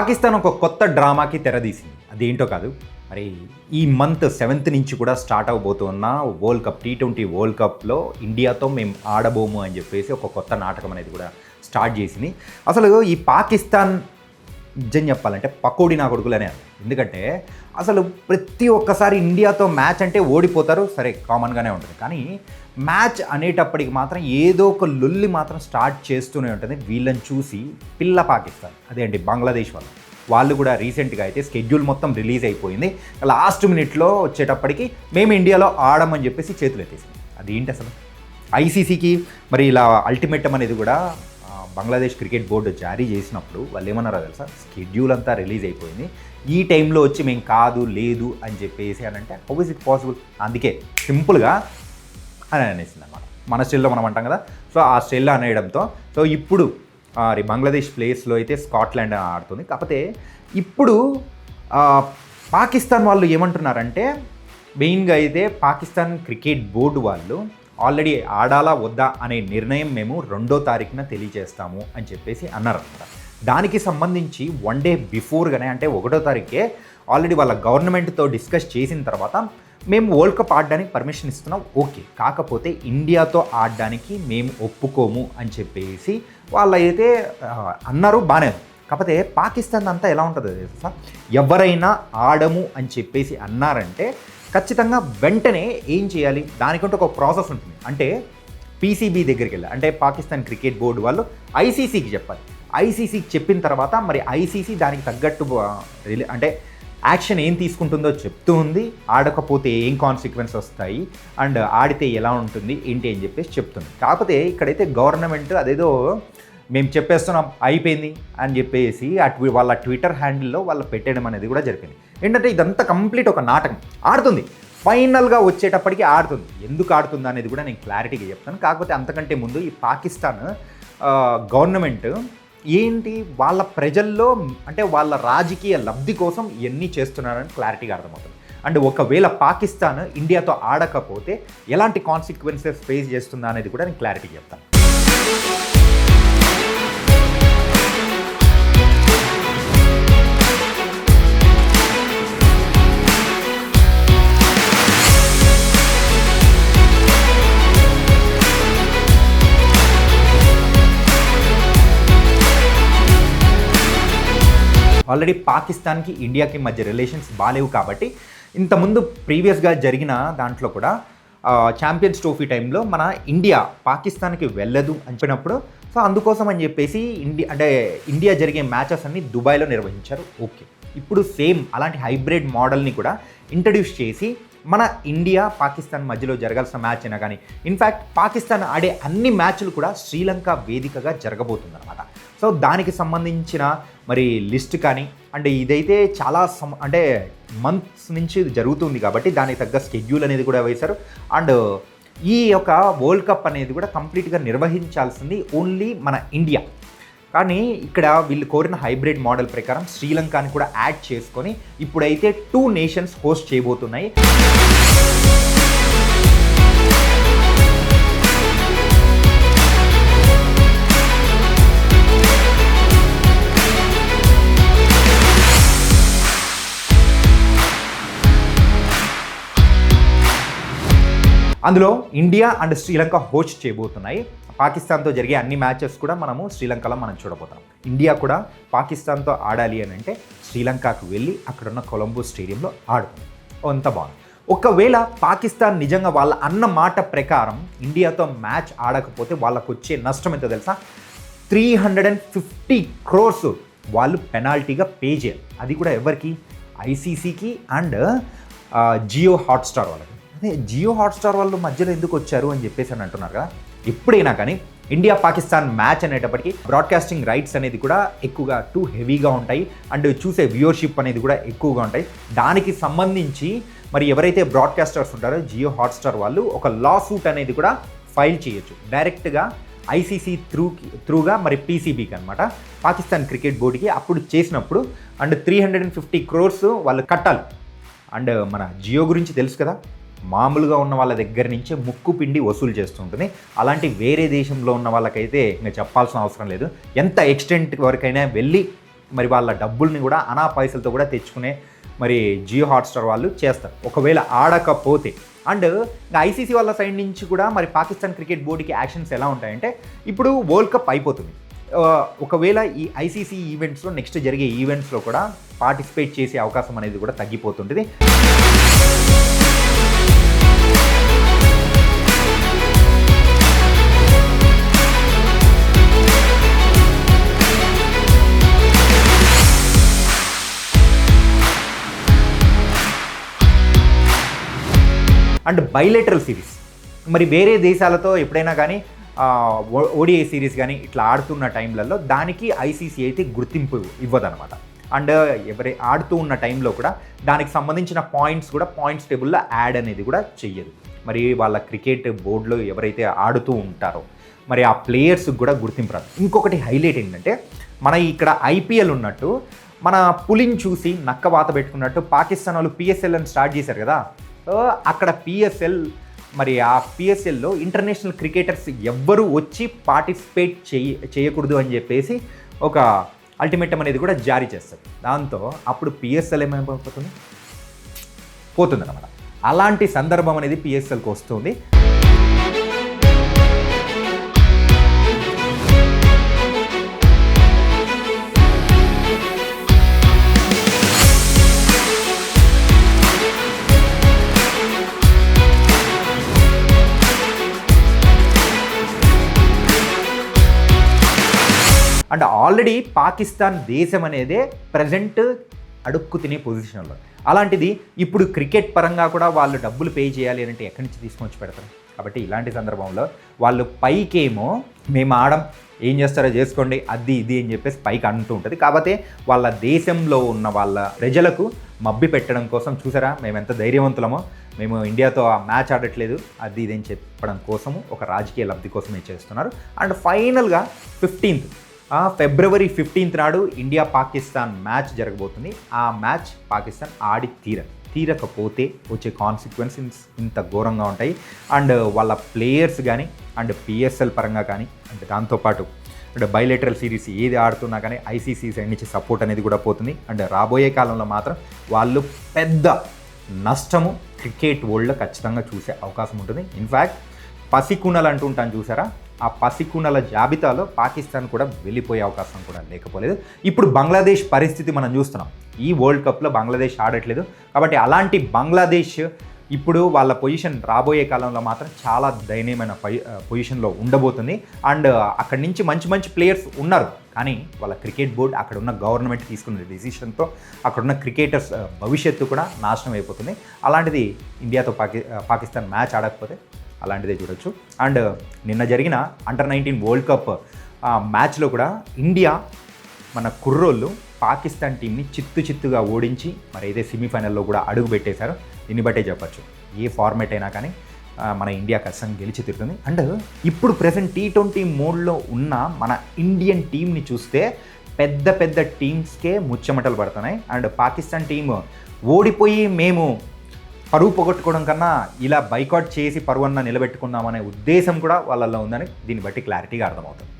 పాకిస్తాన్ ఒక కొత్త డ్రామాకి తెరదీసింది. అదేంటో కాదు, మరి ఈ మంత్ 7th నుంచి కూడా స్టార్ట్ అవబోతున్న వరల్డ్ కప్ T20 వరల్డ్ కప్లో ఇండియాతో మేము ఆడబోము అని చెప్పేసి ఒక కొత్త నాటకం అనేది కూడా స్టార్ట్ చేసింది. అసలు ఈ పాకిస్తాన్ నిజం చెప్పాలంటే పకోడీ నా కొడుకులనే అది. ఎందుకంటే అసలు ప్రతి ఒక్కసారి ఇండియాతో మ్యాచ్ అంటే ఓడిపోతారు, సరే కామన్గానే ఉంటుంది. కానీ మ్యాచ్ అనేటప్పటికి మాత్రం ఏదో ఒక లొల్లి మాత్రం స్టార్ట్ చేస్తూనే ఉంటుంది. వీళ్ళని చూసి పిల్ల పాకిస్తాన్, అదే అండి బంగ్లాదేశ్ వాళ్ళు కూడా రీసెంట్గా అయితే స్కెడ్యూల్ మొత్తం రిలీజ్ అయిపోయింది. లాస్ట్ మినిట్లో వచ్చేటప్పటికి మేము ఇండియాలో ఆడమని చెప్పేసి చేతులు ఎత్తేసింది. అదేంటి అసలు ఐసీసీకి మరి ఇలా అల్టిమేటం అనేది కూడా బంగ్లాదేశ్ క్రికెట్ బోర్డు జారీ చేసినప్పుడు వాళ్ళు ఏమన్నారో తెలుసా, స్కెడ్యూల్ అంతా రిలీజ్ అయిపోయింది, ఈ టైంలో వచ్చి మేము కాదు లేదు అని చెప్పేసి అని అంటే హౌ ఇస్ ఇట్ పాసిబుల్. అందుకే సింపుల్గా అని అనేసింది అనమాట. మన స్టైల్లో మనం అంటాం కదా, సో ఆ స్టైల్లో అనేయడంతో సో ఇప్పుడు బంగ్లాదేశ్ ప్లేస్లో అయితే స్కాట్లాండ్ ఆడుతుంది. కాకపోతే ఇప్పుడు పాకిస్తాన్ వాళ్ళు ఏమంటున్నారంటే మెయిన్గా అయితే పాకిస్తాన్ క్రికెట్ బోర్డు వాళ్ళు ఆల్రెడీ ఆడాలా వద్దా అనే నిర్ణయం మేము 2వ తారీఖున తెలియజేస్తాము అని చెప్పేసి అన్నారన్నమాట. దానికి సంబంధించి 1 డే బిఫోర్గానే అంటే 1వ తారీఖే ఆల్రెడీ వాళ్ళ గవర్నమెంట్తో డిస్కస్ చేసిన తర్వాత మేము వరల్డ్ కప్ ఆడడానికి పర్మిషన్ ఇస్తున్నాం, ఓకే, కాకపోతే ఇండియాతో ఆడడానికి మేము ఒప్పుకోము అని చెప్పేసి వాళ్ళైతే అన్నారు. బాగానే. కాకపోతే పాకిస్తాన్ అంతా ఎలా ఉంటుందో తెలుసా, ఎవరైనా ఆడము అని చెప్పేసి అన్నారంటే ఖచ్చితంగా వెంటనే ఏం చేయాలి, దానికంటే ఒక ప్రాసెస్ ఉంటుంది. అంటే పీసీబీ దగ్గరికి వెళ్ళాలి, అంటే పాకిస్తాన్ క్రికెట్ బోర్డు వాళ్ళు ఐసీసీకి చెప్పాలి. ఐసీసీకి చెప్పిన తర్వాత మరి ఐసీసీ దానికి తగ్గట్టు అంటే యాక్షన్ ఏం తీసుకుంటుందో చెప్తూ ఉంది. ఆడకపోతే ఏం కాన్సిక్వెన్స్ వస్తాయి అండ్ ఆడితే ఎలా ఉంటుంది ఏంటి అని చెప్పేసి చెప్తుంది. కాకపోతే ఇక్కడైతే గవర్నమెంట్ అదేదో మేము చెప్పేస్తున్నాం అయిపోయింది అని చెప్పేసి వాళ్ళ ట్విట్టర్ హ్యాండిల్లో వాళ్ళు పెట్టడం అనేది కూడా జరిగింది. ఏంటంటే ఇదంతా కంప్లీట్ ఒక నాటకం. ఆడుతుంది, ఫైనల్గా వచ్చేటప్పటికి ఆడుతుంది. ఎందుకు ఆడుతుంది అనేది కూడా నేను క్లారిటీగా చెప్తాను. కాకపోతే అంతకంటే ముందు ఈ పాకిస్తాన్ గవర్నమెంట్ ఏంటి వాళ్ళ ప్రజల్లో అంటే వాళ్ళ రాజకీయ లబ్ధి కోసం ఇవన్నీ చేస్తున్నారని క్లారిటీగా అర్థమవుతుంది. అండ్ ఒకవేళ పాకిస్తాన్ ఇండియాతో ఆడకపోతే ఎలాంటి కాన్సిక్వెన్సెస్ ఫేస్ చేస్తుందా అనేది కూడా నేను క్లారిటీగా చెప్తాను. ఆల్రెడీ పాకిస్తాన్కి ఇండియాకి మధ్య రిలేషన్స్ బాగాలేవు కాబట్టి ఇంతకుముందు ప్రీవియస్గా జరిగిన దాంట్లో కూడా ఛాంపియన్స్ ట్రోఫీ టైంలో మన ఇండియా పాకిస్తాన్కి వెళ్ళదు అని చెప్పినప్పుడు సో అందుకోసం అని చెప్పేసి ఇండియా జరిగే మ్యాచెస్ అన్ని దుబాయ్లో నిర్వహించారు. ఓకే, ఇప్పుడు సేమ్ అలాంటి హైబ్రిడ్ మోడల్ని కూడా ఇంట్రడ్యూస్ చేసి మన ఇండియా పాకిస్తాన్ మధ్యలో జరగాల్సిన మ్యాచ్ అయినా కానీ ఇన్ఫ్యాక్ట్ పాకిస్తాన్ ఆడే అన్ని మ్యాచ్లు కూడా శ్రీలంక వేదికగా జరగబోతుంది అనమాట. సో దానికి సంబంధించిన మరి లిస్ట్ కానీ అంటే ఇదైతే చాలా అంటే మంత్స్ నుంచి జరుగుతుంది కాబట్టి దానికి తగ్గ స్కెడ్యూల్ అనేది కూడా వేశారు. అండ్ ఈ యొక్క వరల్డ్ కప్ అనేది కూడా కంప్లీట్గా నిర్వహించాల్సింది ఓన్లీ మన ఇండియా. కానీ ఇక్కడ వీళ్ళు కోరిన హైబ్రిడ్ మోడల్ ప్రకారం శ్రీలంకని కూడా యాడ్ చేసుకొని ఇప్పుడైతే 2 నేషన్స్ హోస్ట్ చేయబోతున్నాయి. అందులో ఇండియా అండ్ శ్రీలంక హోస్ట్ చేయబోతున్నాయి. పాకిస్తాన్తో జరిగే అన్ని మ్యాచెస్ కూడా మనము శ్రీలంకలో మనం చూడబోతున్నాం. ఇండియా కూడా పాకిస్తాన్తో ఆడాలి అని అంటే శ్రీలంకకు వెళ్ళి అక్కడున్న కొలంబో స్టేడియంలో ఆడుతుంది. అంత బాగుంది. ఒకవేళ పాకిస్తాన్ నిజంగా వాళ్ళ అన్న మాట ప్రకారం ఇండియాతో మ్యాచ్ ఆడకపోతే వాళ్ళకు వచ్చే నష్టం ఎంతో తెలుసా, 350 crores వాళ్ళు పెనాల్టీగా పే చేయాలి. అది కూడా ఎవరికి, ఐసీసీకి అండ్ జియో హాట్స్టార్ వాళ్ళకి. అదే జియో హాట్స్టార్ వాళ్ళు మధ్యలో ఎందుకు వచ్చారు అని చెప్పేసి అని అంటున్నారు కదా. ఎప్పుడైనా కానీ ఇండియా పాకిస్తాన్ మ్యాచ్ అనేటప్పటికీ బ్రాడ్కాస్టింగ్ రైట్స్ అనేది కూడా ఎక్కువగా టూ హెవీగా ఉంటాయి అండ్ చూసే వ్యూవర్షిప్ అనేది కూడా ఎక్కువగా ఉంటాయి. దానికి సంబంధించి మరి ఎవరైతే బ్రాడ్కాస్టర్స్ ఉంటారో జియో హాట్స్టార్ వాళ్ళు ఒక లా సూట్ అనేది కూడా ఫైల్ చేయొచ్చు డైరెక్ట్గా ఐసీసీ త్రూగా మరి పీసీబీకి అనమాట, పాకిస్తాన్ క్రికెట్ బోర్డుకి. అప్పుడు చేసినప్పుడు అండ్ 350 crores వాళ్ళు కట్టాలి. అండ్ మన జియో గురించి తెలుసు కదా, మామూలుగా ఉన్న వాళ్ళ దగ్గర నుంచే ముక్కు పిండి వసూలు చేస్తుంటుంది. అలాంటి వేరే దేశంలో ఉన్న వాళ్ళకైతే ఇంకా చెప్పాల్సిన అవసరం లేదు. ఎంత ఎక్స్టెంట్ వరకైనా వెళ్ళి మరి వాళ్ళ డబ్బుల్ని కూడా అనా పైసలతో కూడా తెచ్చుకునే మరి జియో హాట్స్టార్ వాళ్ళు చేస్తారు ఒకవేళ ఆడకపోతే. అండ్ ఐసీసీ వాళ్ళ సైడ్ నుంచి కూడా మరి పాకిస్తాన్ క్రికెట్ బోర్డుకి యాక్షన్స్ ఎలా ఉంటాయంటే, ఇప్పుడు వరల్డ్ కప్ అయిపోతుంది, ఒకవేళ ఈ ఐసీసీ ఈవెంట్స్లో నెక్స్ట్ జరిగే ఈవెంట్స్లో కూడా పార్టిసిపేట్ చేసే అవకాశం అనేది కూడా తగ్గిపోతుంటుంది. అండ్ బైలేటరల్ సిరీస్ మరి వేరే దేశాలతో ఎప్పుడైనా కానీ ఓడిఐ సిరీస్ కానీ ఇట్లా ఆడుతున్న టైంలలో దానికి ఐసీసీ అయితే గుర్తింపు ఇవ్వదనమాట. అండ్ ఎవరి ఆడుతూ ఉన్న టైంలో కూడా దానికి సంబంధించిన పాయింట్స్ కూడా పాయింట్స్ టేబుల్లో యాడ్ అనేది కూడా చెయ్యదు. మరి వాళ్ళ క్రికెట్ బోర్డులో ఎవరైతే ఆడుతూ ఉంటారో మరి ఆ ప్లేయర్స్కి కూడా గుర్తింపు రాదు. ఇంకొకటి హైలైట్ ఏంటంటే, మన ఇక్కడ ఐపీఎల్ ఉన్నట్టు మన పులిని చూసి నక్క వాత పెట్టుకున్నట్టు పాకిస్తాన్ వాళ్ళు పిఎస్ఎల్ అని స్టార్ట్ చేశారు కదా. అక్కడ పిఎస్ఎల్ మరి ఆ పిఎస్ఎల్లో ఇంటర్నేషనల్ క్రికెటర్స్ ఎవ్వరూ వచ్చి పార్టిసిపేట్ చేయకూడదు అని చెప్పేసి ఒక అల్టిమేటం అనేది కూడా జారీ చేస్తారు. దాంతో అప్పుడు పిఎస్ఎల్ ఏమైపోతుంది, పోతుంది అన్నమాట. అలాంటి సందర్భం అనేది పిఎస్ఎల్కి వస్తుంది. అండ్ ఆల్రెడీ పాకిస్తాన్ దేశం అనేదే ప్రజెంట్ అడుక్కు తినే పొజిషన్లో. అలాంటిది ఇప్పుడు క్రికెట్ పరంగా కూడా వాళ్ళు డబ్బులు పే చేయాలి అంటే ఎక్కడి నుంచి తీసుకొచ్చి పెడతారు. కాబట్టి ఇలాంటి సందర్భంలో వాళ్ళు పైకేమో మేము ఆడం, ఏం చేస్తారో చేసుకోండి, అది ఇది అని చెప్పేసి పైకి అంటూ ఉంటుంది. కాకపోతే వాళ్ళ దేశంలో ఉన్న వాళ్ళ ప్రజలకు మబ్బి పెట్టడం కోసం, చూసారా మేము ఎంత ధైర్యవంతులమో, మేము ఇండియాతో ఆ మ్యాచ్ ఆడట్లేదు అది ఇది అని చెప్పడం కోసము ఒక రాజకీయ లబ్ధి కోసమే చేస్తున్నారు. అండ్ ఫైనల్గా ఫిబ్రవరి 15 నాడు ఇండియా పాకిస్తాన్ మ్యాచ్ జరగబోతుంది. ఆ మ్యాచ్ పాకిస్తాన్ ఆడి తీరకపోతే వచ్చే కాన్సిక్వెన్సెస్ ఇంత ఘోరంగా ఉంటాయి. అండ్ వాళ్ళ ప్లేయర్స్ కానీ అండ్ పిఎస్ఎల్ పరంగా కానీ అంటే దాంతోపాటు అంటే బైలేటరల్ సిరీస్ ఏది ఆడుతున్నా కానీ ఐసీసీ సైడ్ నుంచి సపోర్ట్ అనేది కూడా పోతుంది. అండ్ రాబోయే కాలంలో మాత్రం వాళ్ళు పెద్ద నష్టము క్రికెట్ వరల్డ్లో ఖచ్చితంగా చూసే అవకాశం ఉంటుంది. ఇన్ఫ్యాక్ట్ పసికూనలు అంటుంటాను చూసారా, ఆ పసికూనల జాబితాలో పాకిస్తాన్ కూడా వెళ్ళిపోయే అవకాశం కూడా లేకపోలేదు. ఇప్పుడు బంగ్లాదేశ్ పరిస్థితి మనం చూస్తున్నాం. ఈ వరల్డ్ కప్లో బంగ్లాదేశ్ ఆడట్లేదు. కాబట్టి అలాంటి బంగ్లాదేశ్ ఇప్పుడు వాళ్ళ పొజిషన్ రాబోయే కాలంలో మాత్రం చాలా దయనీయమైన పొజిషన్లో ఉండబోతుంది. అండ్ అక్కడి నుంచి మంచి మంచి ప్లేయర్స్ ఉన్నారు, కానీ వాళ్ళ క్రికెట్ బోర్డు అక్కడ ఉన్న గవర్నమెంట్ తీసుకున్న డెసిషన్తో అక్కడున్న క్రికెటర్స్ భవిష్యత్తు కూడా నాశనం అయిపోతుంది. అలాంటిది ఇండియాతో పాకిస్తాన్ మ్యాచ్ ఆడకపోతే అలాంటిదే చూడొచ్చు. అండ్ నిన్న జరిగిన అండర్-19 వరల్డ్ కప్ మ్యాచ్లో కూడా ఇండియా మన కుర్రోళ్ళు పాకిస్తాన్ టీంని చిత్తుగా ఓడించి మరి అయితే సెమీఫైనల్లో కూడా అడుగు పెట్టేశారు. దీన్ని బట్టే చెప్పచ్చు ఏ ఫార్మేట్ అయినా కానీ మన ఇండియా ఖచ్చితంగా గెలిచి తిరుగుతుంది. అండ్ ఇప్పుడు ప్రెసెంట్ T20 మోడ్లో ఉన్న మన ఇండియన్ టీంని చూస్తే పెద్ద టీమ్స్కే ముచ్చమటలు పడుతున్నాయి. అండ్ పాకిస్తాన్ టీం ఓడిపోయి మేము పరువు పోగొట్టుకోవడం కన్నా ఇలా బైకాట్ చేసి పరువన్న నిలబెట్టుకుందామనే ఉద్దేశం కూడా వాళ్ళల్లో ఉందని దీన్ని బట్టి క్లారిటీగా అర్థమవుతుంది.